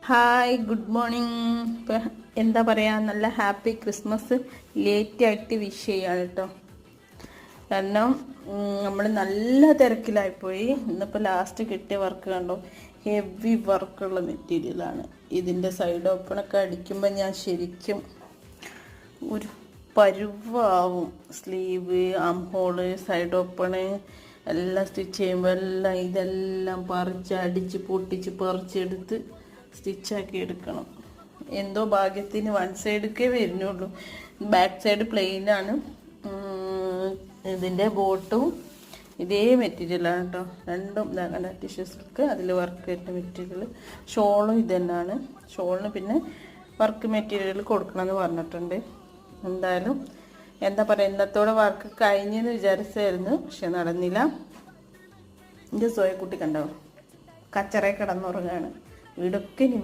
Hi, good morning. ഇപ്പം എന്താ പറയുക, നല്ല ഹാപ്പി ക്രിസ്മസ് ലേറ്റായിട്ട് വിഷ് ചെയ്യാണ് കേട്ടോ. കാരണം നമ്മൾ നല്ല തിരക്കിലായിപ്പോയി. ഇന്നിപ്പോൾ ലാസ്റ്റ് കിട്ടിയ വർക്ക് കണ്ടോ, ഹെവി വർക്കുള്ള മെറ്റീരിയലാണ്. ഇതിൻ്റെ സൈഡ് ഓപ്പണൊക്കെ അടിക്കുമ്പോൾ ഞാൻ ശരിക്കും ഒരു പരുവാവും. Sleeve, arm hole, side open എല്ലാം സ്റ്റിച്ച് ചെയ്യുമ്പോൾ എല്ലാം ഇതെല്ലാം പറിച്ച് അടിച്ച് പൊട്ടിച്ച് പറിച്ചെടുത്ത് സ്റ്റിച്ചാക്കി എടുക്കണം. എന്തോ ഭാഗ്യത്തിന് വൺ സൈഡൊക്കെ വരുന്നുള്ളൂ. ബാക്ക് സൈഡ് പ്ലെയിനാണ്. ഇതിൻ്റെ ബോട്ടും ഇതേ മെറ്റീരിയലാണ് കേട്ടോ. രണ്ടും ഇതാകണ്ട ടിഷ്യൂ സിൽക്ക്, അതിൽ വർക്ക് വരുന്ന മെറ്റീരിയൽ. ഷോളും ഇത് തന്നെയാണ്. ഷോളിന് പിന്നെ വർക്ക് മെറ്റീരിയൽ കൊടുക്കണമെന്ന് പറഞ്ഞിട്ടുണ്ട്. എന്തായാലും എന്താ പറയുക, ഇന്നത്തോടെ വർക്ക് കഴിഞ്ഞെന്ന് വിചാരിച്ചായിരുന്നു, പക്ഷെ നടന്നില്ല. എൻ്റെ സോയക്കുട്ടി കണ്ടോ, കച്ചറ കിടന്നുറങ്ങാണ്. വീടൊക്കെ